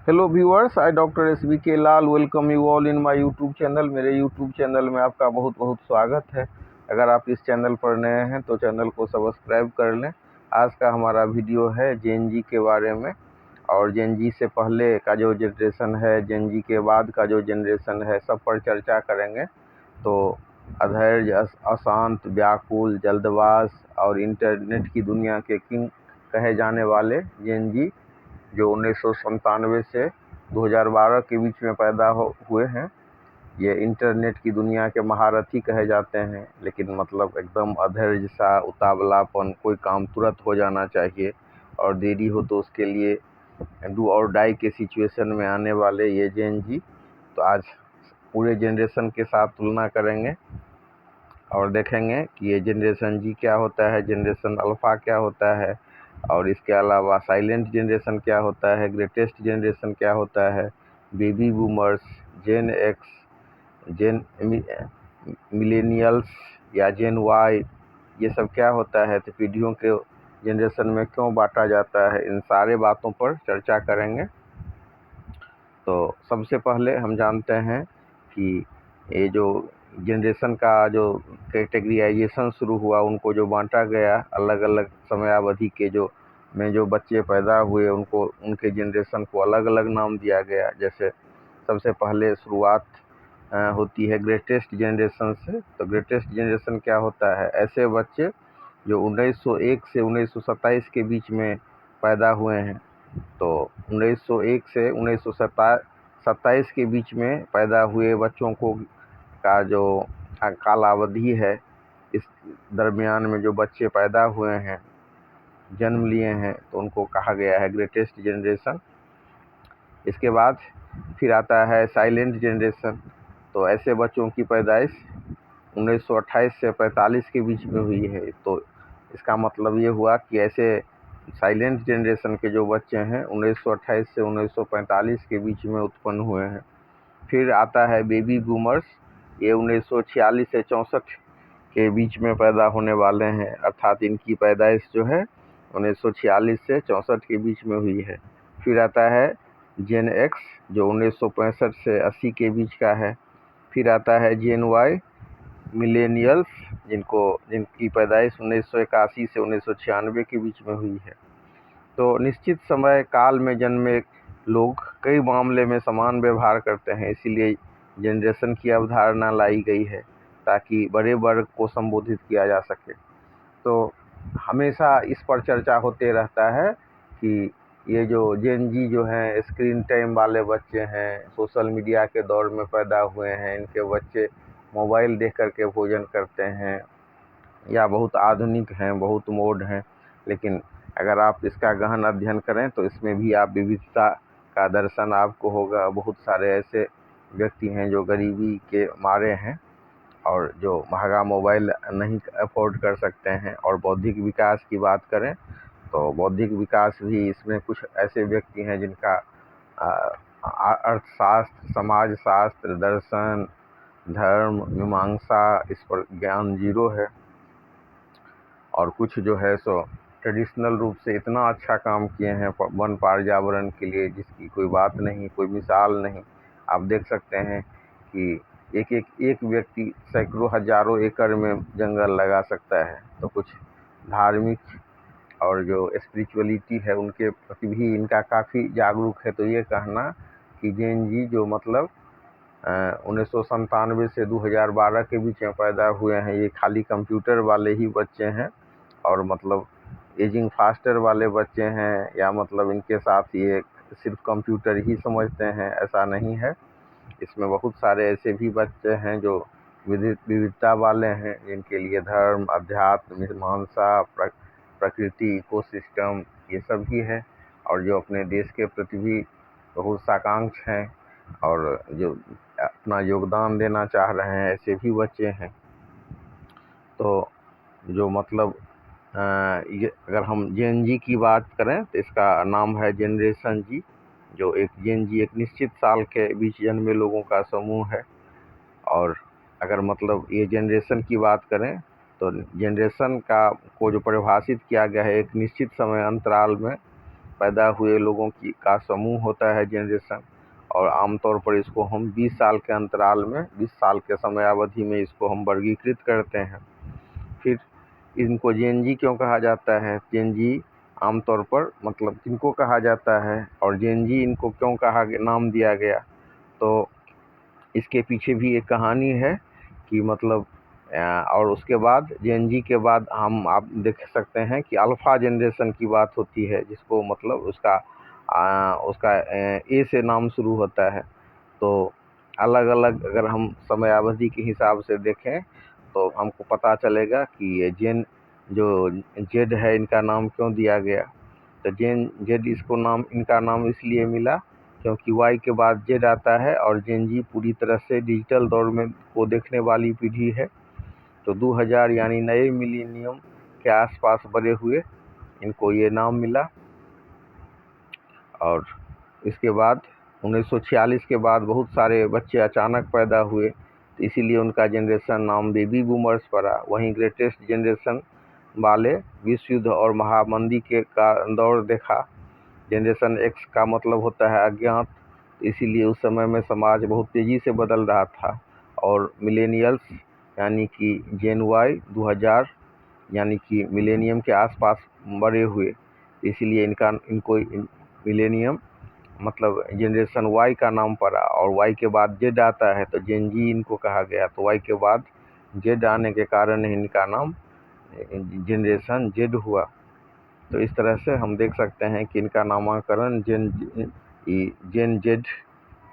Hello viewers, I doctor SBK Lal welcome you all in my YouTube channel. मेरे YouTube channel में आपका बहुत बहुत स्वागत है। अगर आप इस चैनल पर नए हैं तो चैनल को सब्सक्राइब कर लें। आज का हमारा वीडियो है जेन जी के बारे में, और जेन जी से पहले का जो जनरेशन है, जेन जी के बाद का जो जनरेशन है, सब पर चर्चा करेंगे। तो अधैर्य, अशांत, व्याकुल, जल्दबाज और इंटरनेट की दुनिया के किंग कहे जाने वाले जेन जी, जो 1997 से 2012 के बीच में पैदा हुए हैं, ये इंटरनेट की दुनिया के महारथी कहे जाते हैं। लेकिन मतलब एकदम अधैर्य सा, उतावलापन, कोई काम तुरंत हो जाना चाहिए और देरी हो तो उसके लिए डू और डाई के सिचुएशन में आने वाले ये जेन जी, तो आज पूरे जनरेशन के साथ तुलना करेंगे और देखेंगे कि ये जनरेशन जी क्या होता है, जनरेशन अल्फ़ा क्या होता है, और इसके अलावा साइलेंट जनरेशन क्या होता है, ग्रेटेस्ट जनरेशन क्या होता है, बेबी बूमर्स, जेन एक्स, जेन मिलेनियल्स या जेन वाई, ये सब क्या होता है, तो पीढ़ियों के जनरेशन में क्यों बांटा जाता है, इन सारे बातों पर चर्चा करेंगे। तो सबसे पहले हम जानते हैं कि ये जो जनरेशन का जो कैटेगराइजेशन शुरू हुआ, उनको जो बांटा गया अलग अलग समयावधि के जो बच्चे पैदा हुए, उनको उनके जनरेशन को अलग अलग नाम दिया गया। जैसे सबसे पहले शुरुआत होती है ग्रेटेस्ट जनरेशन से। तो ग्रेटेस्ट जनरेशन क्या होता है, ऐसे बच्चे जो 1901 से 1927 के बीच में पैदा हुए हैं। तो 1901 से 1927 के बीच में पैदा हुए बच्चों को का जो कालावधि है, इस दरमियान में जो बच्चे पैदा हुए हैं, जन्म लिए हैं, तो उनको कहा गया है ग्रेटेस्ट जनरेशन। इसके बाद फिर आता है साइलेंट जनरेशन। तो ऐसे बच्चों की पैदाइश 1928 से 45 के बीच में हुई है। तो इसका मतलब ये हुआ कि ऐसे साइलेंट जनरेशन के जो बच्चे हैं 1928 से 1945 के बीच में उत्पन्न हुए हैं। फिर आता है बेबी बूमर्स, ये 1946 से 64 के बीच में पैदा होने वाले हैं, अर्थात इनकी पैदाइश जो है 1946 से 64 के बीच में हुई है। फिर आता है जेन एक्स, जो 1965 से 80 के बीच का है। फिर आता है जेन वाई, मिलेनियल्स, जिनकी पैदाइश 1981 से 1996 के बीच में हुई है। तो निश्चित समय काल में जन्मे लोग कई मामले में समान व्यवहार करते हैं, इसीलिए जनरेशन की अवधारणा लाई गई है ताकि बड़े वर्ग को संबोधित किया जा सके। तो हमेशा इस पर चर्चा होते रहता है कि ये जो जेन जी जो हैं, स्क्रीन टाइम वाले बच्चे हैं, सोशल मीडिया के दौर में पैदा हुए हैं, इनके बच्चे मोबाइल देख कर के भोजन करते हैं या बहुत आधुनिक हैं, बहुत मोड हैं। लेकिन अगर आप इसका गहन अध्ययन करें तो इसमें भी आप विविधता का दर्शन आपको होगा। बहुत सारे ऐसे व्यक्ति हैं जो गरीबी के मारे हैं और जो महंगा मोबाइल नहीं अफोर्ड कर सकते हैं। और बौद्धिक विकास की बात करें तो बौद्धिक विकास भी इसमें कुछ ऐसे व्यक्ति हैं जिनका अर्थशास्त्र, समाजशास्त्र, दर्शन, धर्म, मीमांसा, इस पर ज्ञान जीरो है। और कुछ जो है सो ट्रेडिशनल रूप से इतना अच्छा काम किए हैं वन पर्यावरण के लिए, जिसकी कोई बात नहीं, कोई मिसाल नहीं। आप देख सकते हैं कि एक व्यक्ति सैकड़ों हजारों एकड़ में जंगल लगा सकता है। तो कुछ धार्मिक और जो स्पिरिचुअलिटी है उनके प्रति भी इनका काफ़ी जागरूक है। तो ये कहना कि जैन जी जो मतलब 1997 से 2012 के बीच में पैदा हुए हैं, ये खाली कंप्यूटर वाले ही बच्चे हैं और मतलब एजिंग फास्टर वाले बच्चे हैं, या मतलब इनके साथ ये सिर्फ कंप्यूटर ही समझते हैं, ऐसा नहीं है। इसमें बहुत सारे ऐसे भी बच्चे हैं जो विविधता वाले हैं, जिनके लिए धर्म, अध्यात्म, मीमांसा, प्रकृति, इकोसिस्टम, ये सब ही है, और जो अपने देश के प्रति भी बहुत साकांक्ष हैं और जो अपना योगदान देना चाह रहे हैं, ऐसे भी बच्चे हैं। तो जो मतलब ये अगर हम जेन जी की बात करें तो इसका नाम है जनरेशन जी। जो एक जेन जी एक निश्चित साल के बीच जन्मे लोगों का समूह है। और अगर मतलब ये जनरेशन की बात करें तो जनरेशन का को जो परिभाषित किया गया है एक निश्चित समय अंतराल में, पैदा हुए लोगों का समूह होता है जनरेशन, और आमतौर पर इसको हम 20 साल के अंतराल में, 20 साल के समयावधि में इसको हम वर्गीकृत करते हैं। फिर इनको जेन-जी क्यों कहा जाता है? जेन-जी आमतौर पर मतलब किनको कहा जाता है, और जेन-जी इनको क्यों नाम दिया गया? तो इसके पीछे भी एक कहानी है कि मतलब और उसके बाद जेन-जी के बाद आप देख सकते हैं कि अल्फ़ा जनरेशन की बात होती है, जिसको मतलब उसका ए से नाम शुरू होता है। तो अलग अलग अगर हम समयावधि के हिसाब से देखें तो हमको पता चलेगा कि ये जो जेड है, इनका नाम क्यों दिया गया। तो जेड इनका नाम इसलिए मिला क्योंकि वाई के बाद जेड आता है, और जेन-जी पूरी तरह से डिजिटल दौर में को देखने वाली पीढ़ी है। तो 2000 यानी नए मिलेनियम के आसपास बड़े हुए इनको ये नाम मिला। और इसके बाद 1946 के बाद बहुत सारे बच्चे अचानक पैदा हुए, तो इसीलिए उनका जनरेशन नाम बेबी बूमर्स पड़ा। वहीं ग्रेटेस्ट जनरेशन वाले विश्व युद्ध और महामंदी का दौर देखा। जनरेशन एक्स का मतलब होता है अज्ञात, इसीलिए उस समय में समाज बहुत तेज़ी से बदल रहा था। और मिलेनियल्स यानी कि जेन वाई 2000 यानी कि मिलेनियम के आसपास बड़े हुए, इसीलिए इनको मिलेनियम मतलब जनरेशन वाई का नाम पड़ा। और वाई के बाद जेड आता है तो जेन-जी इनको कहा गया। तो वाई के बाद जेड आने के कारण इनका नाम जनरेशन जेड हुआ। तो इस तरह से हम देख सकते हैं कि इनका नामकरण जेन जेड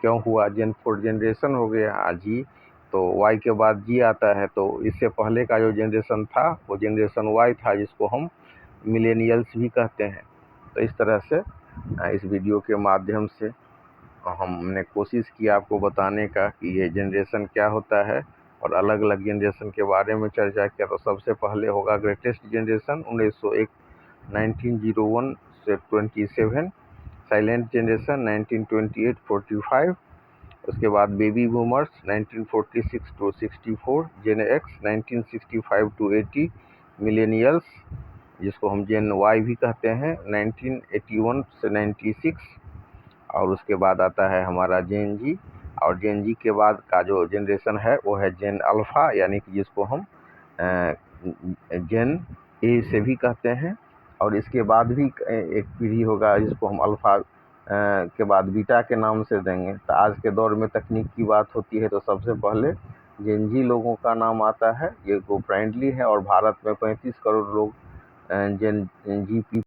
क्यों हुआ, जेन फोर्थ जनरेशन हो गया जी। तो वाई के बाद जी आता है, तो इससे पहले का जो जनरेशन था वो जनरेशन वाई था, जिसको हम मिलेनियल्स भी कहते हैं। तो इस तरह से इस वीडियो के माध्यम से हमने कोशिश की आपको बताने का कि ये जनरेशन क्या होता है, और अलग अलग जनरेशन के बारे में चर्चा किया। तो सबसे पहले होगा ग्रेटेस्ट जनरेशन 1901 से 27, साइलेंट जनरेशन 1928-45, उसके बाद baby boomers 1946 to 64, gen X 1965 to 80, millennials जिसको हम जेन वाई भी कहते हैं 1981 से 96, और उसके बाद आता है हमारा जेन जी। और जेन जी के बाद का जो जनरेशन है वो है जेन अल्फ़ा, यानी कि जिसको हम जेन ए से भी कहते हैं। और इसके बाद भी एक पीढ़ी होगा जिसको हम अल्फ़ा के बाद बीटा के नाम से देंगे। तो आज के दौर में तकनीक की बात होती है तो सबसे पहले जेन जी लोगों का नाम आता है, ये इको फ्रेंडली है, और भारत में 35 करोड़ लोग जेन जी